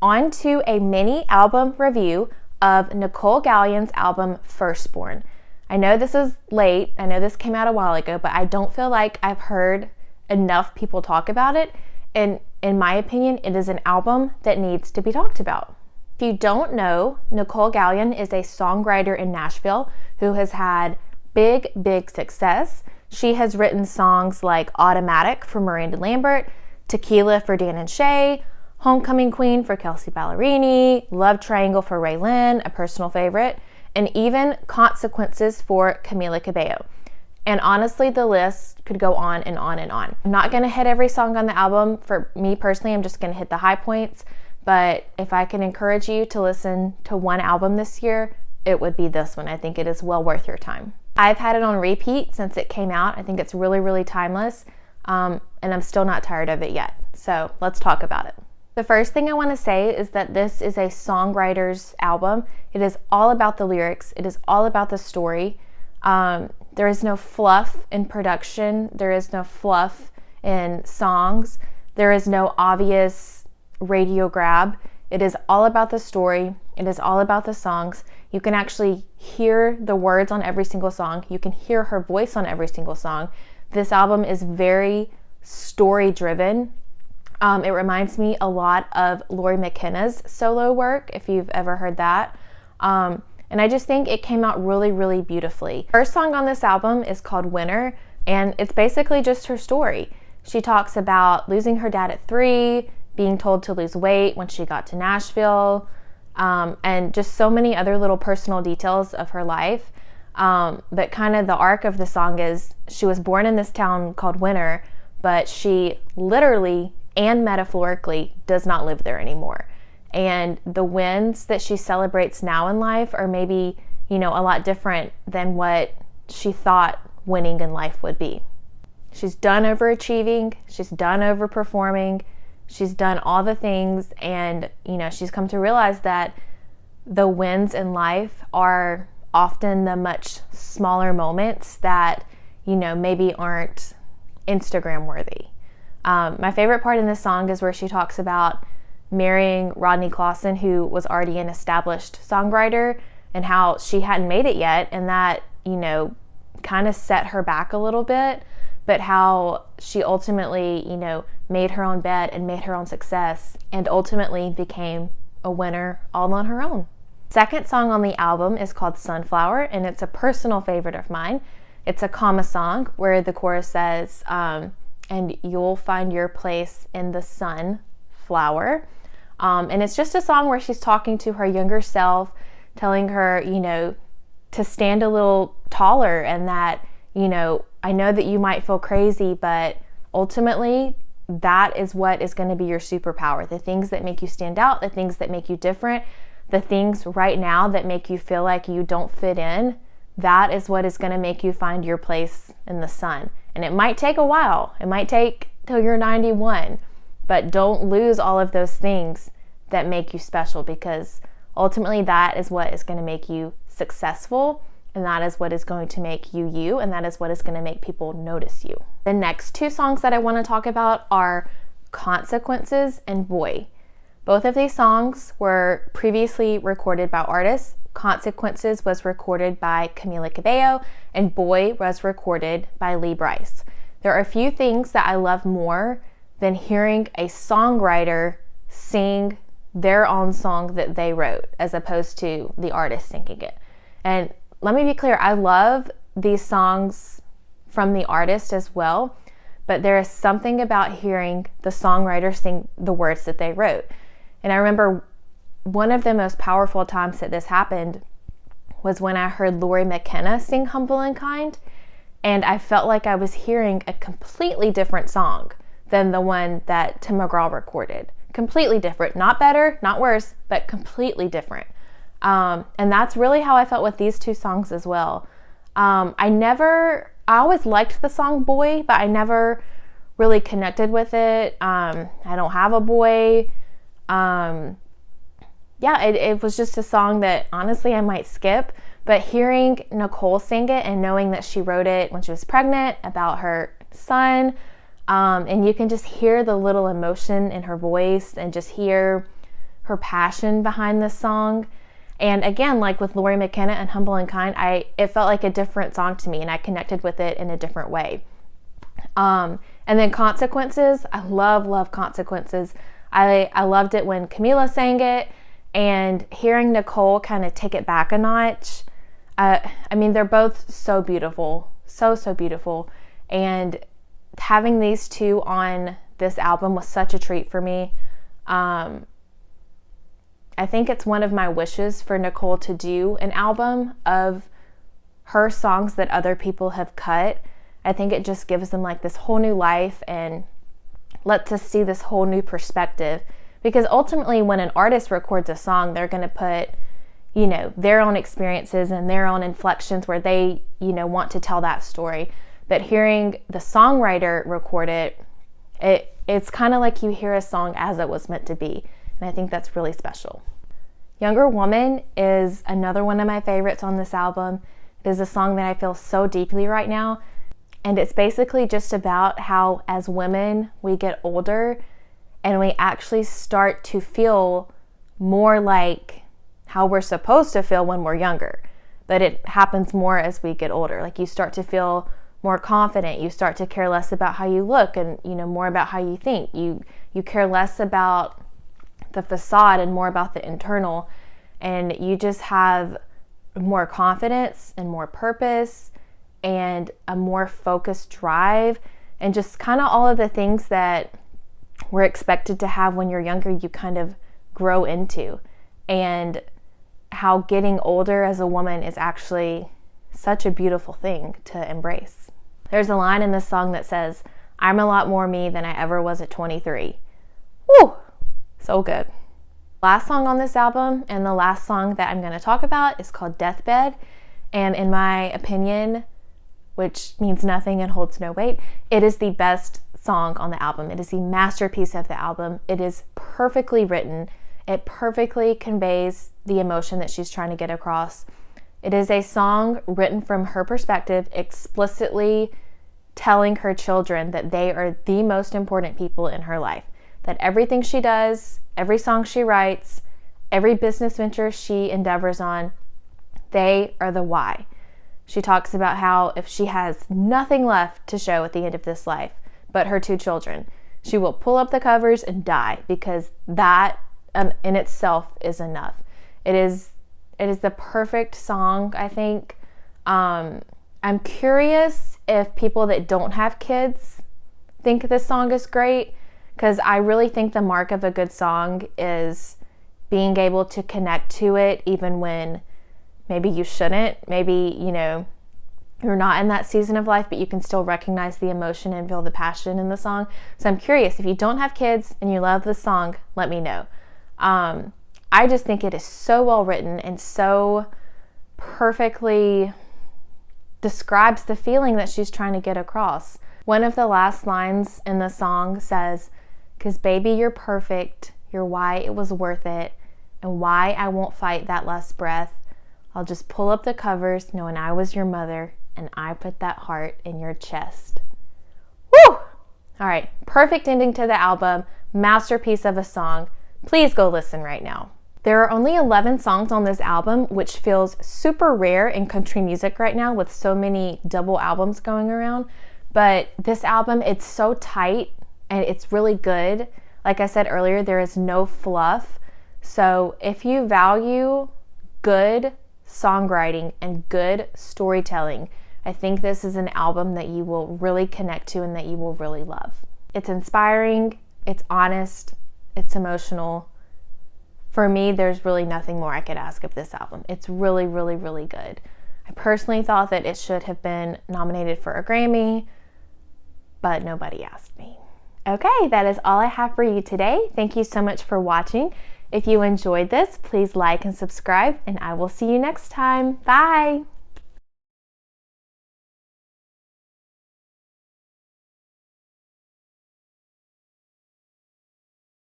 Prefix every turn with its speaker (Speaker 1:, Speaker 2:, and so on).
Speaker 1: on to a mini album review of Nicolle Galyon's album Firstborn. I know this is late, I know this came out a while ago, but I don't feel like I've heard enough people talk about it, and in my opinion, it is an album that needs to be talked about. If you don't know, Nicolle Galyon is a songwriter in Nashville who has had big success. She has written songs like Automatic for Miranda Lambert, Tequila for Dan and Shay, Homecoming Queen for Kelsey Ballerini, Love Triangle for Ray Lynn, a personal favorite, and even Consequences for Camila Cabello. And honestly, the list could go on and on and on. I'm not gonna hit every song on the album. For me personally, I'm just gonna hit the high points. But if I can encourage you to listen to one album this year, it would be this one. I think it is well worth your time. I've had it on repeat since it came out. I think it's really timeless. And I'm still not tired of it yet. So let's talk about it. The first thing I want to say is that this is a songwriter's album. It is all about the lyrics. It is all about the story. There is no fluff in production. There is no fluff in songs. There is no obvious radio grab. It is all about the story. It is all about the songs. You can actually hear the words on every single song. You can hear her voice on every single song. This album is very story driven. It reminds me a lot of Lori McKenna's solo work, if you've ever heard that. And I just think it came out really beautifully. First song on this album is called Winner, and it's basically just her story. She talks about losing her dad at 3, being told to lose weight when she got to Nashville, and just so many other little personal details of her life. But kind of the arc of the song is she was born in this town called Winner, but she literally and metaphorically does not live there anymore. And the wins that she celebrates now in life are maybe, a lot different than what she thought winning in life would be. She's done overachieving, she's done overperforming, she's done all the things, and, she's come to realize that the wins in life are often the much smaller moments that, maybe aren't Instagram worthy. My favorite part in this song is where she talks about marrying Rodney Clawson, who was already an established songwriter, and how she hadn't made it yet, and that, kind of set her back a little bit, but how she ultimately, made her own bet and made her own success, and ultimately became a winner all on her own. Second song on the album is called Sunflower, and it's a personal favorite of mine. It's a Kama song where the chorus says, and you'll find your place in the sunflower. And it's just a song where she's talking to her younger self, telling her, to stand a little taller, and that, I know that you might feel crazy, but ultimately that is what is going to be your superpower. The things that make you stand out, the things that make you different, the things right now that make you feel like you don't fit in, that is what is going to make you find your place in the sun. And it might take a while. It might take till you're 91, but don't lose all of those things that make you special, because ultimately that is what is going to make you successful, and that is what is going to make you you, and that is what is going to make people notice you. The next two songs that I want to talk about are Consequences and Boy. Both of these songs were previously recorded by artists. Consequences was recorded by Camila Cabello, and Boy was recorded by Lee Brice. There are a few things that I love more than hearing a songwriter sing their own song that they wrote, as opposed to the artist singing it. And let me be clear, I love these songs from the artist as well, but there is something about hearing the songwriter sing the words that they wrote. And I remember one of the most powerful times that this happened was when I heard Lori McKenna sing Humble and Kind, and I felt like I was hearing a completely different song than the one that Tim McGraw recorded. Completely different. Not better, not worse, but completely different. And that's really how I felt with these two songs as well. I always liked the song Boy, but I never really connected with it. I don't have a boy. It was just a song that honestly I might skip, but hearing Nicolle sing it and knowing that she wrote it when she was pregnant about her son, and you can just hear the little emotion in her voice and just hear her passion behind this song. And again, like with Lori McKenna and Humble and Kind, it felt like a different song to me, and I connected with it in a different way. And then Consequences, I love Consequences. I loved it when Camila sang it, and hearing Nicolle kind of take it back a notch. I mean, they're both so beautiful, so beautiful. And having these two on this album was such a treat for me. I think it's one of my wishes for Nicolle to do an album of her songs that other people have cut. I think it just gives them like this whole new life and lets us see this whole new perspective. Because ultimately, when an artist records a song, they're going to put, you know, their own experiences and their own inflections where they, you know, want to tell that story. But hearing the songwriter record it, it's kind of like you hear a song as it was meant to be. And I think that's really special. Younger Woman is another one of my favorites on this album. It is a song that I feel so deeply right now. And it's basically just about how as women, we get older and we actually start to feel more like how we're supposed to feel when we're younger. But it happens more as we get older. Like you start to feel more confident. You start to care less about how you look and, you know, more about how you think. You care less about the facade and more about the internal, and you just have more confidence and more purpose and a more focused drive, and just kind of all of the things that we're expected to have when you're younger, you kind of grow into. And how getting older as a woman is actually such a beautiful thing to embrace. There's a line in this song that says, "I'm a lot more me than I ever was at 23. Woo! So good. Last song on this album, and the last song that I'm going to talk about, is called Deathbed. And in my opinion, which means nothing and holds no weight, it is the best song on the album. It is the masterpiece of the album. It is perfectly written. It perfectly conveys the emotion that she's trying to get across. It is a song written from her perspective, explicitly telling her children that they are the most important people in her life. That everything she does, every song she writes, every business venture she endeavors on, they are the why. She talks about how if she has nothing left to show at the end of this life but her two children, she will pull up the covers and die, because that in itself is enough. It is the perfect song, I think. I'm curious if people that don't have kids think this song is great, because I really think the mark of a good song is being able to connect to it even when maybe you shouldn't. Maybe, you know, you're not in that season of life, but you can still recognize the emotion and feel the passion in the song. So I'm curious, if you don't have kids and you love this song, let me know. I just think it is so well written and so perfectly describes the feeling that she's trying to get across. One of the last lines in the song says, "'Cause baby, you're perfect. You're why it was worth it, and why I won't fight that last breath. I'll just pull up the covers knowing I was your mother, and I put that heart in your chest." Woo! All right, perfect ending to the album. Masterpiece of a song. Please go listen right now. There are only 11 songs on this album, which feels super rare in country music right now with so many double albums going around. But this album, it's so tight and it's really good. Like I said earlier, there is no fluff. So if you value good songwriting and good storytelling, I think this is an album that you will really connect to and that you will really love. It's inspiring, it's honest, it's emotional. For me, there's really nothing more I could ask of this album. It's really, really, really good. I personally thought that it should have been nominated for a Grammy, but nobody asked me. Okay, that is all I have for you today. Thank you so much for watching. If you enjoyed this, please like and subscribe, and I will see you next time. Bye!